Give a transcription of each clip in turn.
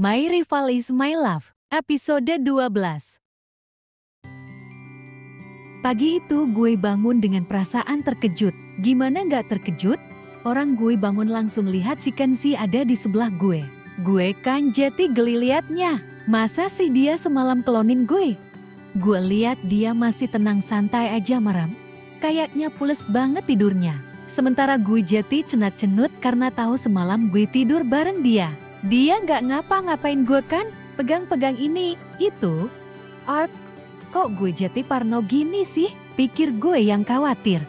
My Rival is My Love, episode 12. Pagi itu gue bangun dengan perasaan terkejut. Gimana gak terkejut? Orang gue bangun langsung lihat si Kenzi ada di sebelah gue. Gue kan jadi geli liatnya. Masa sih dia semalam klonin gue? Gue lihat dia masih tenang santai aja merem. Kayaknya pules banget tidurnya. Sementara gue jadi cenat-cenut karena tahu semalam gue tidur bareng dia. Dia gak ngapa-ngapain gue kan? Pegang-pegang ini, itu. Kok gue jadi parno gini sih? Pikir gue yang khawatir.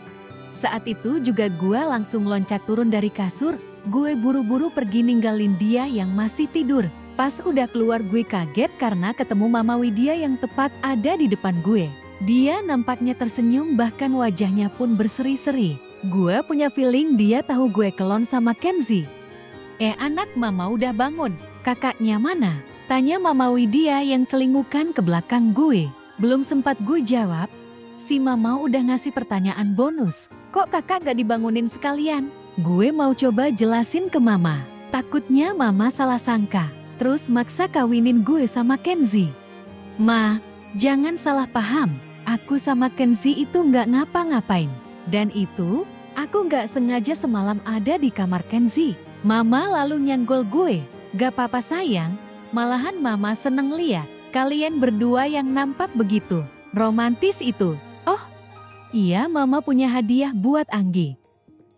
Saat itu juga gue langsung loncat turun dari kasur. Gue buru-buru pergi ninggalin dia yang masih tidur. Pas udah keluar gue kaget karena ketemu Mama Widya yang tepat ada di depan gue. Dia nampaknya tersenyum bahkan wajahnya pun berseri-seri. Gue punya feeling dia tahu gue kelon sama Kenzi. Anak Mama udah bangun, kakaknya mana? Tanya Mama Widya yang celingukan ke belakang gue. Belum sempat gue jawab, si Mama udah ngasih pertanyaan bonus. Kok kakak gak dibangunin sekalian? Gue mau coba jelasin ke Mama. Takutnya Mama salah sangka, terus maksa kawinin gue sama Kenzi. Ma, jangan salah paham. Aku sama Kenzi itu gak ngapa-ngapain. Dan itu, aku gak sengaja semalam ada di kamar Kenzi. Mama lalu nyanggol gue. Gak apa-apa sayang, malahan Mama seneng liat. Kalian berdua yang nampak begitu romantis itu. Oh, iya Mama punya hadiah buat Anggi.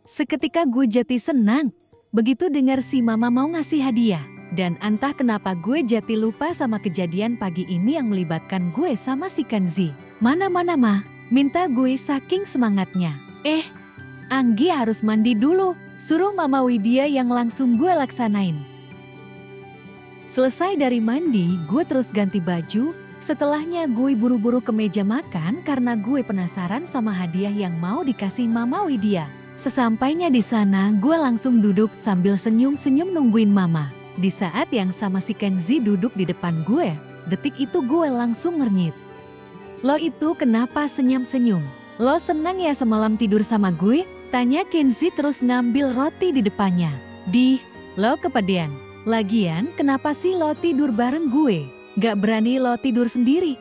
Seketika gue jadi senang. Begitu dengar si Mama mau ngasih hadiah. Dan entah kenapa gue jadi lupa sama kejadian pagi ini yang melibatkan gue sama si Kenzi. Mana-mana Ma, minta gue saking semangatnya. Anggi harus mandi dulu. Suruh Mama Widya yang langsung gue laksanain. Selesai dari mandi, gue terus ganti baju. Setelahnya gue buru-buru ke meja makan karena gue penasaran sama hadiah yang mau dikasih Mama Widya. Sesampainya di sana, gue langsung duduk sambil senyum-senyum nungguin Mama. Di saat yang sama si Kenzi duduk di depan gue, detik itu gue langsung ngernyit. Lo itu kenapa senyum-senyum? Lo senang ya semalam tidur sama gue? Tanya Kenzi terus ngambil roti di depannya. Lo kepedean. Lagian kenapa sih lo tidur bareng gue? Gak berani lo tidur sendiri?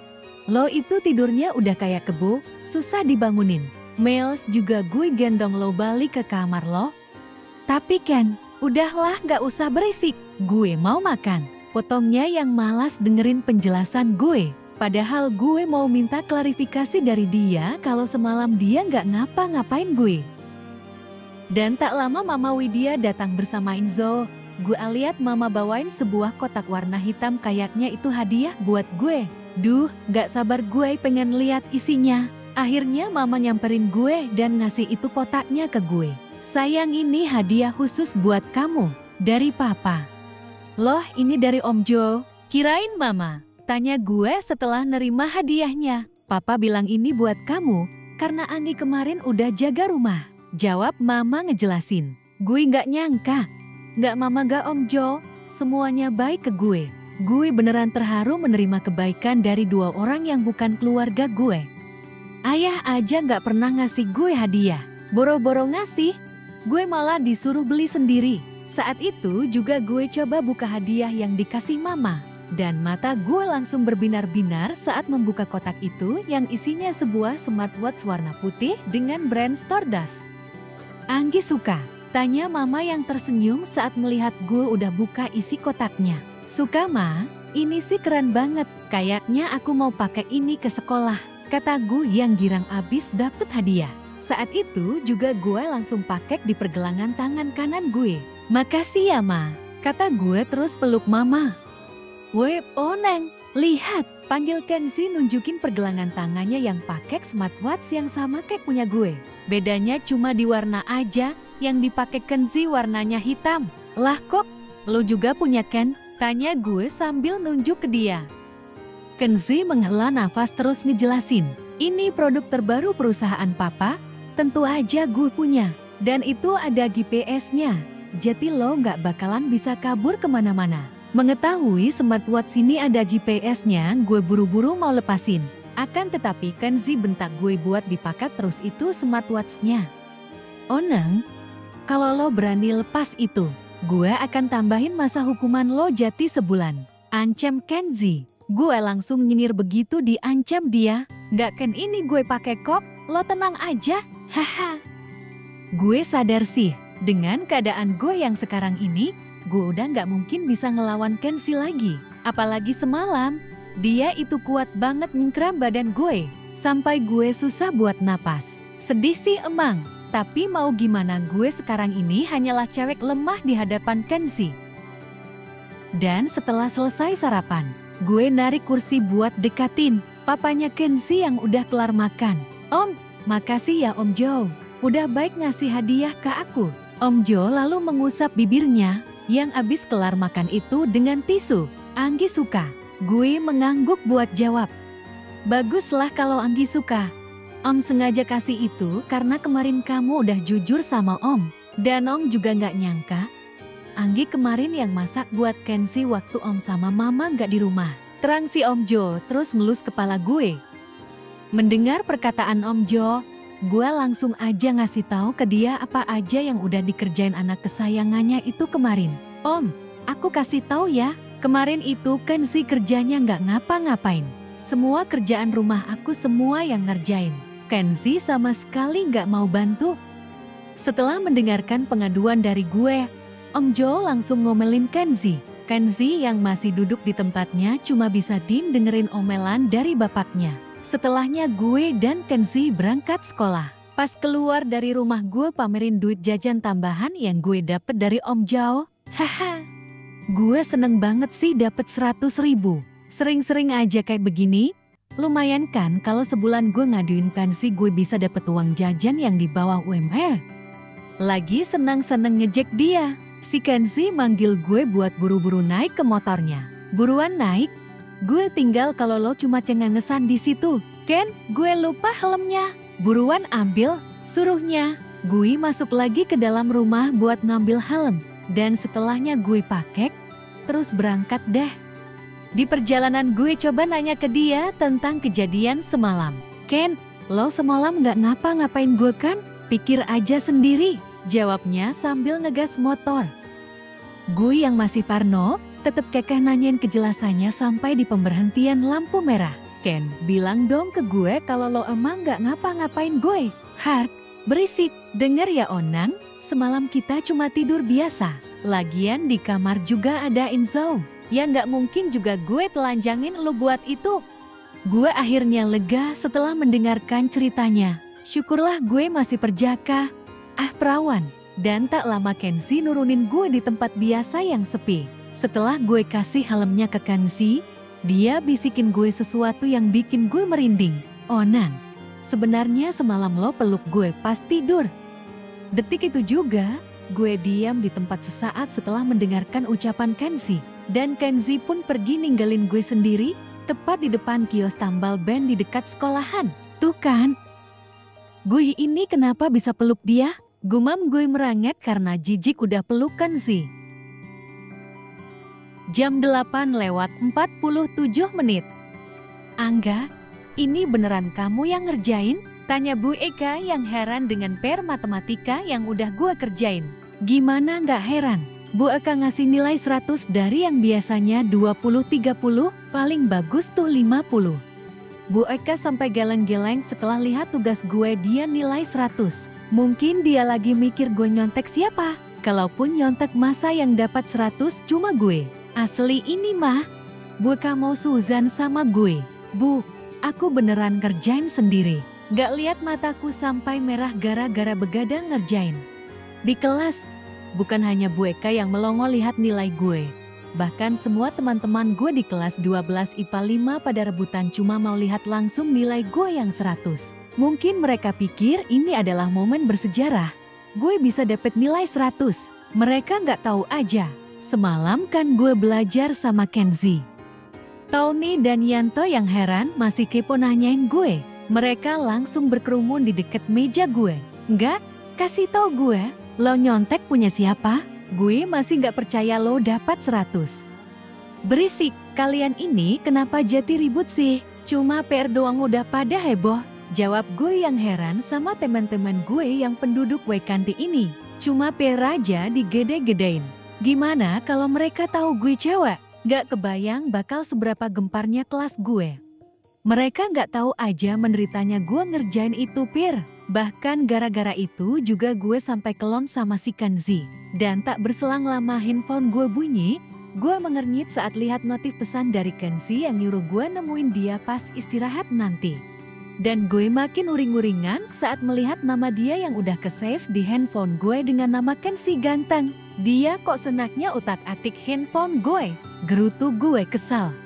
Lo itu tidurnya udah kayak kebo, susah dibangunin. Males juga gue gendong lo balik ke kamar lo. Tapi Ken, udahlah gak usah berisik. Gue mau makan. Potongnya yang malas dengerin penjelasan gue. Padahal gue mau minta klarifikasi dari dia kalau semalam dia gak ngapa-ngapain gue. Dan tak lama Mama Widya datang bersama Inzo. Gue lihat Mama bawain sebuah kotak warna hitam kayaknya itu hadiah buat gue. Gak sabar gue pengen lihat isinya. Akhirnya Mama nyamperin gue dan ngasih itu kotaknya ke gue. Sayang ini hadiah khusus buat kamu, dari Papa. Loh ini dari Om Jo, kirain Mama. Tanya gue setelah nerima hadiahnya. Papa bilang ini buat kamu, karena Anggi kemarin udah jaga rumah. Jawab Mama ngejelasin. Gue gak nyangka. Gak Mama gak Om Jo, semuanya baik ke gue. Gue beneran terharu menerima kebaikan dari dua orang yang bukan keluarga gue. Ayah aja gak pernah ngasih gue hadiah. Boro-boro ngasih, gue malah disuruh beli sendiri. Saat itu juga gue coba buka hadiah yang dikasih Mama. Dan mata gue langsung berbinar-binar saat membuka kotak itu yang isinya sebuah smartwatch warna putih dengan brand Stardust. Anggi suka? Tanya Mama yang tersenyum saat melihat gue udah buka isi kotaknya. Suka Ma, ini sih keren banget. Kayaknya aku mau pakai ini ke sekolah. Kata gue yang girang abis dapet hadiah. Saat itu juga gue langsung pakai di pergelangan tangan kanan gue. Makasih ya Ma, kata gue terus peluk Mama. Neng, lihat, panggil Kenzi nunjukin pergelangan tangannya yang pakai smartwatch yang sama kayak punya gue. Bedanya cuma di warna aja. Yang dipakai Kenzi warnanya hitam. Lah kok, lo juga punya Ken? Tanya gue sambil nunjuk ke dia. Kenzi menghela nafas terus ngejelasin. Ini produk terbaru perusahaan Papa, tentu aja gue punya. Dan itu ada GPS-nya, jadi lo gak bakalan bisa kabur kemana-mana. Mengetahui smartwatch ini ada GPS-nya, gue buru-buru mau lepasin. Akan tetapi Kenzi bentak gue buat dipakai terus itu smartwatch-nya. Neng, kalau lo berani lepas itu, Gue akan tambahin masa hukuman lo Jati sebulan. Ancam Kenzi. Gue langsung nyinyir begitu diancam dia. Gak Ken, ini gue pakai kok, lo tenang aja, haha. Gue sadar sih, dengan keadaan gue yang sekarang ini, gue udah gak mungkin bisa ngelawan Kenzi lagi. Apalagi semalam, dia itu kuat banget nyengkram badan gue, sampai gue susah buat napas. Sedih sih emang. Tapi mau gimana, gue sekarang ini hanyalah cewek lemah di hadapan Kenzi. Dan setelah selesai sarapan, gue narik kursi buat dekatin papanya Kenzi yang udah kelar makan. Om, makasih ya Om Jo, udah baik ngasih hadiah ke aku. Om Jo lalu mengusap bibirnya yang abis kelar makan itu dengan tisu. Anggi suka. Gue mengangguk buat jawab. Baguslah kalau Anggi suka. Om sengaja kasih itu karena kemarin kamu udah jujur sama Om. Dan Om juga gak nyangka Anggi kemarin yang masak buat Kenzi waktu Om sama Mama gak di rumah. Terang si Om Jo terus ngelus kepala gue. Mendengar perkataan Om Jo, gue langsung aja ngasih tahu ke dia apa aja yang udah dikerjain anak kesayangannya itu kemarin. Om, aku kasih tahu ya, kemarin itu Kenzi kerjanya gak ngapa-ngapain. Semua kerjaan rumah aku semua yang ngerjain. Kenzi sama sekali gak mau bantu. Setelah mendengarkan pengaduan dari gue, Om Jo langsung ngomelin Kenzi. Kenzi yang masih duduk di tempatnya cuma bisa diem dengerin omelan dari bapaknya. Setelahnya gue dan Kenzi berangkat sekolah. Pas keluar dari rumah gue pamerin duit jajan tambahan yang gue dapet dari Om Jo. Haha, gue seneng banget sih dapet 100.000. Sering-sering aja kayak begini. Lumayan kan kalau sebulan gue ngaduin Kenzi gue bisa dapet uang jajan yang di bawah UMR. Lagi senang-senang ngejek dia, si Kenzi manggil gue buat buru-buru naik ke motornya. Buruan naik, gue tinggal kalau lo cuma cengengesan di situ. Ken, gue lupa helmnya. Buruan ambil, suruhnya. Gue masuk lagi ke dalam rumah buat ngambil helm. Dan setelahnya gue pakai, terus berangkat deh. Di perjalanan gue coba nanya ke dia tentang kejadian semalam. Ken, lo semalam gak ngapa-ngapain gue kan? Pikir aja sendiri, jawabnya sambil ngegas motor. Gue yang masih parno, tetep kekeh nanyain kejelasannya sampai di pemberhentian lampu merah. Ken, bilang dong ke gue kalau lo emang gak ngapa-ngapain gue. Hark, berisik, denger ya Onang, semalam kita cuma tidur biasa. Lagian di kamar juga ada Inzau. Ya nggak mungkin juga gue telanjangin lo buat itu. Gue akhirnya lega setelah mendengarkan ceritanya. Syukurlah gue masih perjaka. Perawan. Dan tak lama Kenzi nurunin gue di tempat biasa yang sepi. Setelah gue kasih helmnya ke Kenzi, dia bisikin gue sesuatu yang bikin gue merinding. Onang, sebenarnya semalam lo peluk gue pas tidur. Detik itu juga, gue diam di tempat sesaat setelah mendengarkan ucapan Kenzi. Dan Kenzi pun pergi ninggalin gue sendiri, tepat di depan kios tambal ban di dekat sekolahan. Tuh kan, gue ini kenapa bisa peluk dia? Gumam gue merangek karena jijik udah peluk Kenzi. Jam 8:47. Angga, ini beneran kamu yang ngerjain? Tanya Bu Eka yang heran dengan PR matematika yang udah gue kerjain. Gimana nggak heran? Bu Eka ngasih nilai 100 dari yang biasanya 20-30, paling bagus tuh 50. Bu Eka sampai geleng-geleng setelah lihat tugas gue dia nilai 100. Mungkin dia lagi mikir gue nyontek siapa? Kalaupun nyontek masa yang dapat 100 cuma gue. Asli ini mah. Bu Eka mau suzan sama gue. Bu, aku beneran ngerjain sendiri. Gak lihat mataku sampai merah gara-gara begadang ngerjain. Di kelas, bukan hanya Bu Eka yang melongo lihat nilai gue. Bahkan semua teman-teman gue di kelas 12 IPA 5 pada rebutan cuma mau lihat langsung nilai gue yang 100. Mungkin mereka pikir ini adalah momen bersejarah. Gue bisa dapet nilai 100. Mereka nggak tahu aja. Semalam kan gue belajar sama Kenzi. Tony dan Yanto yang heran masih kepo nanyain gue. Mereka langsung berkerumun di deket meja gue. Nggak, kasih tau gue. Lo nyontek punya siapa? Gue masih gak percaya lo dapat 100. Berisik, kalian ini kenapa jadi ribut sih? Cuma PR doang udah pada heboh. Jawab gue yang heran sama teman-teman gue yang penduduk Wekanti ini. Cuma PR aja digede-gedein. Gimana kalau mereka tahu gue cewek? Gak kebayang bakal seberapa gemparnya kelas gue. Mereka gak tahu aja menderitanya gue ngerjain itu, Pir. Bahkan gara-gara itu juga gue sampai kelon sama si Kenzi. Dan tak berselang lama handphone gue bunyi, gue mengernyit saat lihat notif pesan dari Kenzi yang nyuruh gue nemuin dia pas istirahat nanti. Dan gue makin uring-uringan saat melihat nama dia yang udah ke-save di handphone gue dengan nama Kenzi Ganteng. Dia kok senaknya utak-atik handphone gue. Gerutu gue kesal.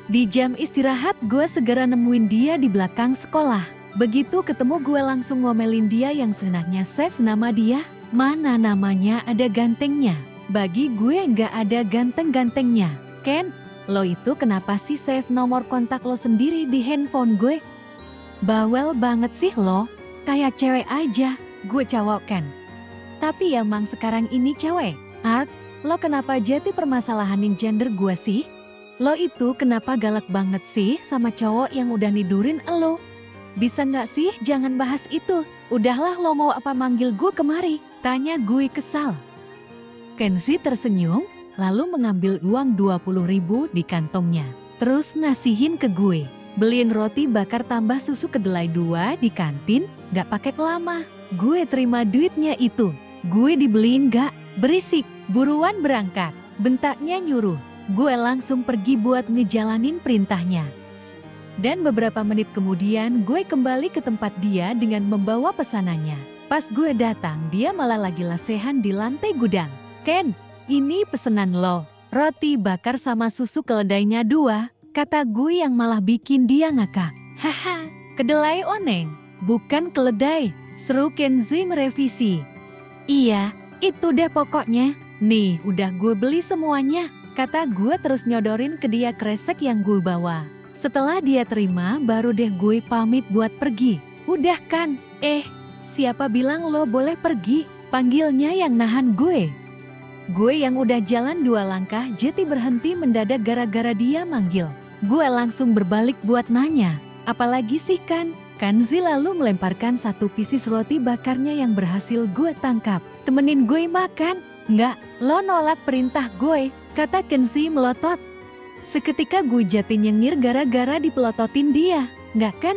Di jam istirahat gue segera nemuin dia di belakang sekolah. Begitu ketemu gue langsung ngomelin dia yang senaknya save nama dia. Mana namanya ada gantengnya. Bagi gue gak ada ganteng-gantengnya. Ken, lo itu kenapa sih save nomor kontak lo sendiri di handphone gue? Bawel banget sih lo, kayak cewek aja. Gue cowok Ken. Tapi emang sekarang ini cewek. Art, lo kenapa jadi permasalahanin gender gue sih? Lo itu kenapa galak banget sih sama cowok yang udah nidurin lo? Bisa nggak sih jangan bahas itu? Udahlah, lo mau apa manggil gue kemari? Tanya gue kesal. Kenzi tersenyum, lalu mengambil uang 20.000 di kantongnya. Terus ngasihin ke gue. Beliin roti bakar tambah susu kedelai 2 di kantin, gak pakai lama. Gue terima duitnya itu. Gue dibeliin gak? Berisik, buruan berangkat. Bentaknya nyuruh. Gue langsung pergi buat ngejalanin perintahnya. Dan beberapa menit kemudian gue kembali ke tempat dia dengan membawa pesanannya. Pas gue datang dia malah lagi lesehan di lantai gudang. Ken, ini pesanan lo. Roti bakar sama susu keledainya 2, kata gue yang malah bikin dia ngakak. Haha, kedelai oneng, bukan keledai, seru Kenzi merevisi. Iya, itu deh pokoknya. Nih, udah gue beli semuanya, kata gue terus nyodorin ke dia kresek yang gue bawa. Setelah dia terima, baru deh gue pamit buat pergi. Udah kan? Siapa bilang lo boleh pergi? Panggilnya yang nahan gue. Gue yang udah jalan 2 langkah jadi berhenti mendadak gara-gara dia manggil. Gue langsung berbalik buat nanya, apalagi sih kan? Kenzi lalu melemparkan 1 pisis roti bakarnya yang berhasil gue tangkap. Temenin gue makan? Enggak, lo nolak perintah gue, kata Kenzi melotot. Seketika gue jati nyengir gara-gara dipelototin dia. Enggak kan?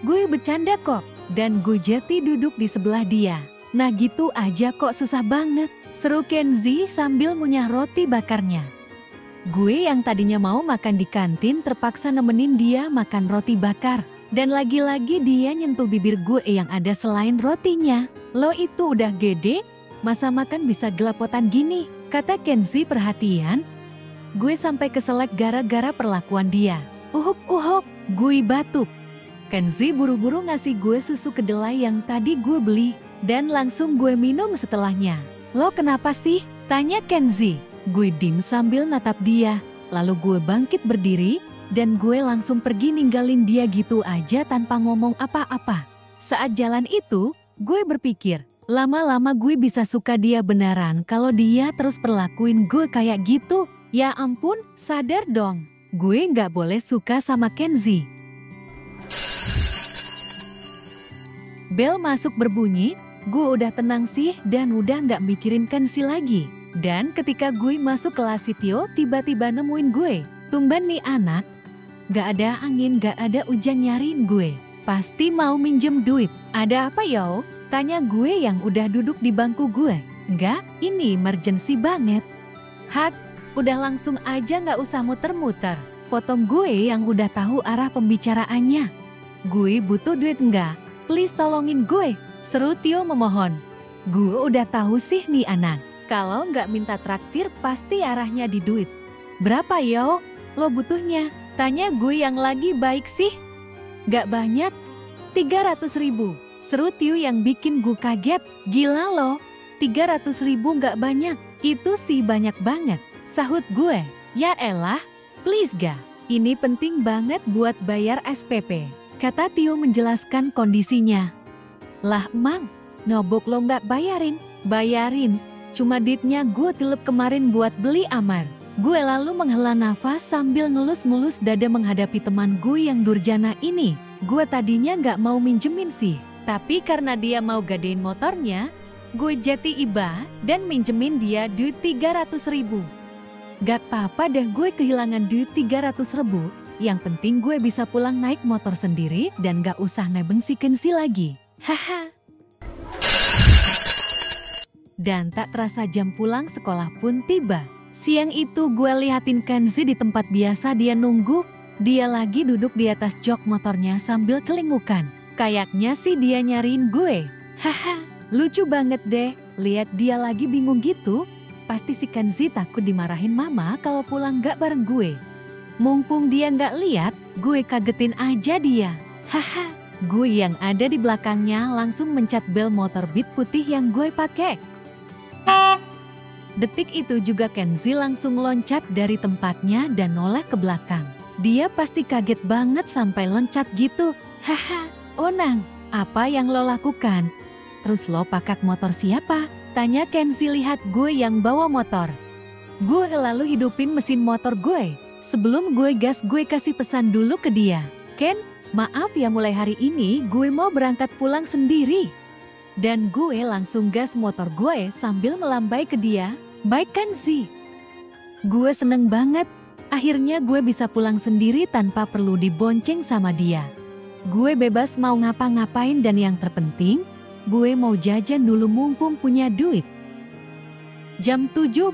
Gue bercanda kok. Dan gue jati duduk di sebelah dia. Nah gitu aja kok susah banget, seru Kenzi sambil ngunyah roti bakarnya. Gue yang tadinya mau makan di kantin terpaksa nemenin dia makan roti bakar. Dan lagi-lagi dia nyentuh bibir gue yang ada selain rotinya. Lo itu udah gede, masa makan bisa gelapotan gini, kata Kenzi perhatian. Gue sampai keselak gara-gara perlakuan dia. Uhuk, gue batuk. Kenzi buru-buru ngasih gue susu kedelai yang tadi gue beli. Dan langsung gue minum setelahnya. Lo kenapa sih? Tanya Kenzi. Gue dim sambil natap dia. Lalu gue bangkit berdiri. Dan gue langsung pergi ninggalin dia gitu aja tanpa ngomong apa-apa. Saat jalan itu, gue berpikir, lama-lama gue bisa suka dia beneran kalau dia terus perlakuin gue kayak gitu. Ya ampun, sadar dong. Gue gak boleh suka sama Kenzi. Bel masuk berbunyi, gue udah tenang sih dan udah gak mikirin Kenzi lagi. Dan ketika gue masuk kelas Tio tiba-tiba nemuin gue. Tumben nih anak. Gak ada angin, gak ada hujan nyariin gue. Pasti mau minjem duit. Ada apa yo? Tanya gue yang udah duduk di bangku gue. Enggak, ini emergency banget. Hat. Udah langsung aja gak usah muter-muter. Potong gue yang udah tahu arah pembicaraannya. Gue butuh duit enggak? Please tolongin gue, seru Tio memohon. Gue udah tahu sih nih anak. Kalau nggak minta traktir pasti arahnya di duit. Berapa yo? Lo butuhnya? Tanya gue yang lagi baik sih. Gak banyak, 300.000. Seru Tio yang bikin gue kaget. Gila lo, 300.000 gak banyak. Itu sih banyak banget. Sahut gue, ya elah, please ga, ini penting banget buat bayar SPP, kata Tio menjelaskan kondisinya. Lah emang, nobok lo nggak bayarin? Bayarin, cuma duitnya gue tilep kemarin buat beli Amar. Gue lalu menghela nafas sambil ngelus-ngelus dada menghadapi teman gue yang durjana ini. Gue tadinya nggak mau minjemin sih, tapi karena dia mau gadein motornya, gue jadi iba dan minjemin dia duit 300.000. Gak apa-apa deh gue kehilangan duit 300.000, yang penting gue bisa pulang naik motor sendiri dan gak usah nebeng si Kenzi lagi. Haha. Dan tak terasa jam pulang sekolah pun tiba. Siang itu gue liatin Kenzi di tempat biasa dia nunggu. Dia lagi duduk di atas jok motornya sambil kelingukan. Kayaknya sih dia nyariin gue. Haha, lucu banget deh. Lihat dia lagi bingung gitu. Pasti si Kenzi takut dimarahin mama kalau pulang gak bareng gue. Mumpung dia gak lihat, gue kagetin aja dia. Haha, gue yang ada di belakangnya langsung mencet bel motor Beat putih yang gue pakai. Detik itu juga Kenzi langsung loncat dari tempatnya dan noleh ke belakang. Dia pasti kaget banget sampai loncat gitu. Haha, Onang, apa yang lo lakukan? Terus lo pakak motor siapa? Tanya Kenzi lihat gue yang bawa motor. Gue lalu hidupin mesin motor gue. Sebelum gue gas gue kasih pesan dulu ke dia. Ken, maaf ya mulai hari ini gue mau berangkat pulang sendiri. Dan gue langsung gas motor gue sambil melambai ke dia. Baik Kenzi. Gue seneng banget. Akhirnya gue bisa pulang sendiri tanpa perlu dibonceng sama dia. Gue bebas mau ngapa-ngapain dan yang terpenting, gue mau jajan dulu mumpung punya duit. Jam 17:10.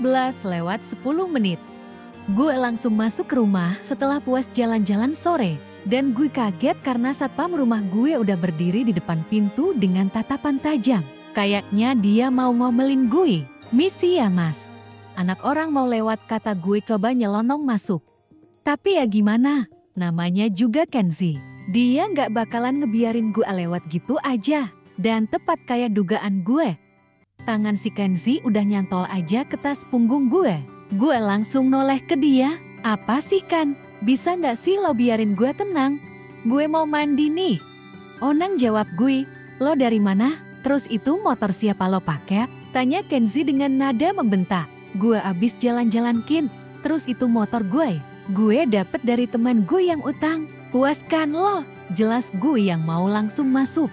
Gue langsung masuk ke rumah setelah puas jalan-jalan sore. Dan gue kaget karena satpam rumah gue udah berdiri di depan pintu dengan tatapan tajam. Kayaknya dia mau ngomelin gue. Misi ya mas. Anak orang mau lewat kata gue coba nyelonong masuk. Tapi ya gimana, namanya juga Kenzi. Dia gak bakalan ngebiarin gue lewat gitu aja. Dan tepat kayak dugaan gue. Tangan si Kenzi udah nyantol aja ke tas punggung gue. Gue langsung noleh ke dia. Apa sih Kan? Bisa gak sih lo biarin gue tenang? Gue mau mandi nih. Onang jawab gue. Lo dari mana? Terus itu motor siapa lo pakai? Tanya Kenzi dengan nada membentak. Gue abis jalan-jalan Kin. Terus itu motor gue. Gue dapet dari teman gue yang utang. Puaskan lo. Jelas gue yang mau langsung masuk.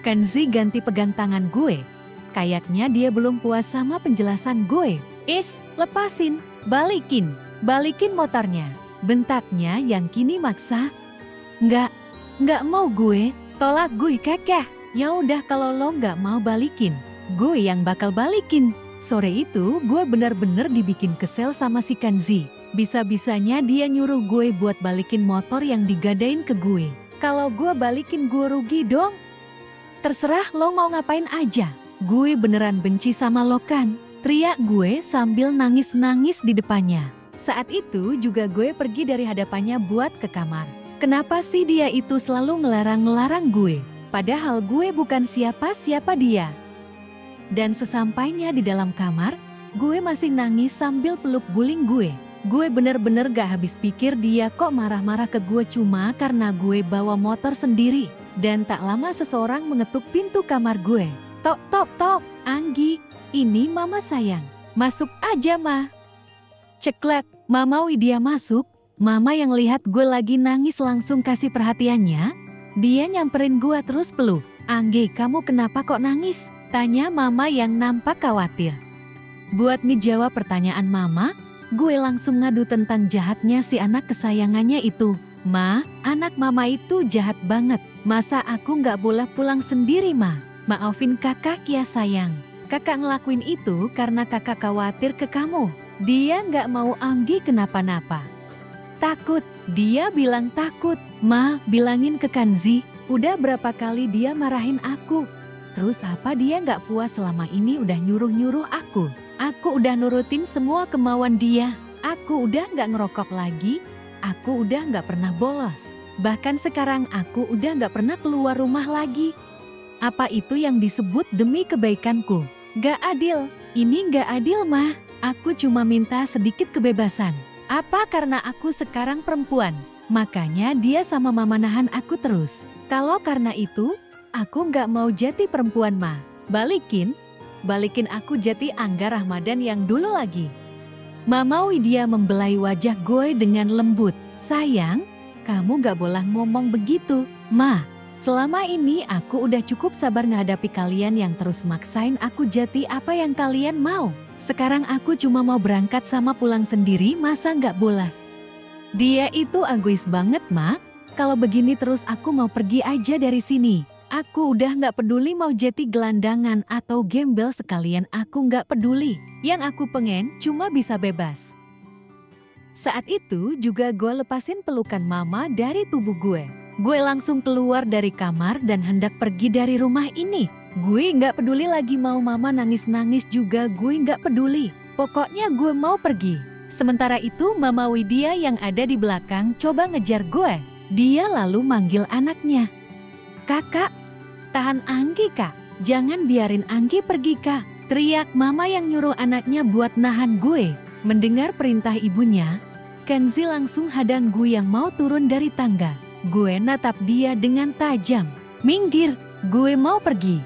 Kenzi ganti pegang tangan gue. Kayaknya dia belum puas sama penjelasan gue. Lepasin, balikin motornya. Bentaknya yang kini maksa. Nggak mau gue, tolak gue kekeh. Ya udah kalau lo nggak mau balikin, gue yang bakal balikin. Sore itu gue bener-bener dibikin kesel sama si Kenzi. Bisa-bisanya dia nyuruh gue buat balikin motor yang digadain ke gue. Kalau gue balikin gue rugi dong. Terserah lo mau ngapain aja. Gue beneran benci sama lo kan? Teriak gue sambil nangis-nangis di depannya. Saat itu juga gue pergi dari hadapannya buat ke kamar. Kenapa sih dia itu selalu ngelarang-ngelarang gue? Padahal gue bukan siapa-siapa dia. Dan sesampainya di dalam kamar, gue masih nangis sambil peluk guling gue. Gue bener-bener gak habis pikir dia kok marah-marah ke gue cuma karena gue bawa motor sendiri. Dan tak lama seseorang mengetuk pintu kamar gue. Tok tok tok, Anggi, ini mama sayang. Masuk aja ma. Ceklek, Mama Widya masuk. Mama yang lihat gue lagi nangis langsung kasih perhatiannya. Dia nyamperin gue terus peluk. Anggi, kamu kenapa kok nangis? Tanya mama yang nampak khawatir. Buat ngejawab pertanyaan mama, gue langsung ngadu tentang jahatnya si anak kesayangannya itu. Ma, anak mama itu jahat banget. Masa aku nggak boleh pulang sendiri ma? Maafin kakak ya sayang. Kakak ngelakuin itu karena kakak khawatir ke kamu. Dia nggak mau Anggi kenapa-napa. Takut, dia bilang takut. Ma, bilangin ke Kenzi, udah berapa kali dia marahin aku. Terus apa dia nggak puas selama ini udah nyuruh-nyuruh aku. Aku udah nurutin semua kemauan dia. Aku udah nggak ngerokok lagi. Aku udah nggak pernah bolos. Bahkan sekarang aku udah nggak pernah keluar rumah lagi. Apa itu yang disebut demi kebaikanku? Gak adil. Ini gak adil mah. Aku cuma minta sedikit kebebasan. Apa karena aku sekarang perempuan? Makanya dia sama mama nahan aku terus. Kalau karena itu, aku gak mau jadi perempuan mah. Balikin aku jadi Angga Rahmadan yang dulu lagi. Mama Widya membelai wajah gue dengan lembut. Sayang, kamu gak boleh ngomong begitu. Ma, Selama ini aku udah cukup sabar menghadapi kalian yang terus maksain aku jadi apa yang kalian mau. Sekarang aku cuma mau berangkat sama pulang sendiri, masa nggak boleh? Dia itu egois banget, Mak. Kalau begini terus aku mau pergi aja dari sini. Aku udah nggak peduli mau jadi gelandangan atau gembel sekalian, aku nggak peduli. Yang aku pengen cuma bisa bebas. Saat itu juga gue lepasin pelukan mama dari tubuh gue. Gue langsung keluar dari kamar dan hendak pergi dari rumah ini. Gue nggak peduli lagi mau mama nangis-nangis juga, gue nggak peduli. Pokoknya gue mau pergi. Sementara itu Mama Widya yang ada di belakang coba ngejar gue. Dia lalu manggil anaknya. Kakak, tahan Anggi kak, jangan biarin Anggi pergi kak. Teriak mama yang nyuruh anaknya buat nahan gue. Mendengar perintah ibunya, Kenzi langsung hadang gue yang mau turun dari tangga. Gue natap dia dengan tajam. Minggir, gue mau pergi.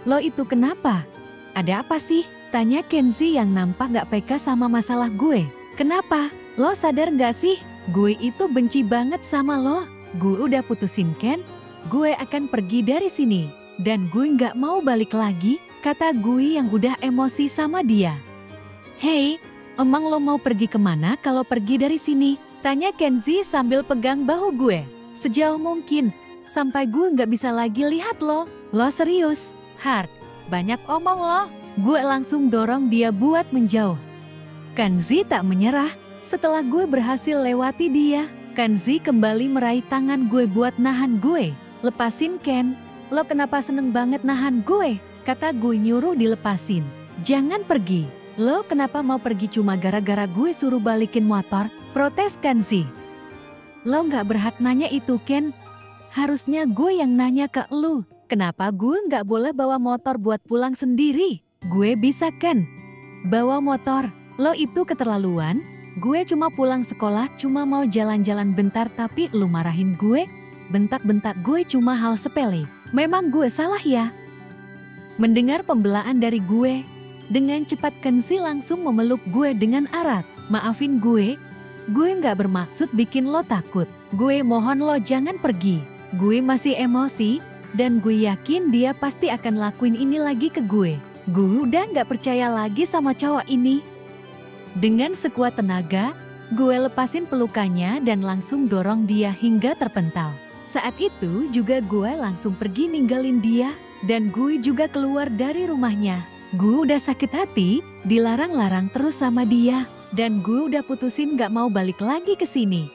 Lo itu kenapa? Ada apa sih? Tanya Kenzi yang nampak gak peka sama masalah gue. Kenapa? Lo sadar gak sih? Gue itu benci banget sama lo. Gue udah putusin Ken. Gue akan pergi dari sini. Dan gue gak mau balik lagi, kata gue yang udah emosi sama dia. Hei, emang lo mau pergi kemana kalau pergi dari sini? Tanya Kenzi sambil pegang bahu gue. Sejauh mungkin, sampai gue gak bisa lagi lihat lo. Lo serius? Hard, banyak omong lo. Gue langsung dorong dia buat menjauh. Kenzi tak menyerah. Setelah gue berhasil lewati dia, Kenzi kembali meraih tangan gue buat nahan gue. Lepasin Ken, lo kenapa seneng banget nahan gue? Kata gue nyuruh dilepasin. Jangan pergi. Lo kenapa mau pergi cuma gara-gara gue suruh balikin motor? Protes Kenzi. Lo gak berhak nanya itu Ken. Harusnya gue yang nanya ke lo. Kenapa gue gak boleh bawa motor buat pulang sendiri? Gue bisa kan bawa motor. Lo itu keterlaluan. Gue cuma pulang sekolah, cuma mau jalan-jalan bentar tapi lu marahin gue. Bentak-bentak gue cuma hal sepele. Memang gue salah ya? Mendengar pembelaan dari gue, dengan cepat Kenzi langsung memeluk gue dengan erat. Maafin gue gak bermaksud bikin lo takut. Gue mohon lo jangan pergi. Gue masih emosi, dan gue yakin dia pasti akan lakuin ini lagi ke gue. Gue udah gak percaya lagi sama cowok ini. Dengan sekuat tenaga, gue lepasin pelukannya dan langsung dorong dia hingga terpental. Saat itu juga gue langsung pergi ninggalin dia, dan gue juga keluar dari rumahnya. Gue udah sakit hati, dilarang-larang terus sama dia, dan gue udah putusin gak mau balik lagi ke sini.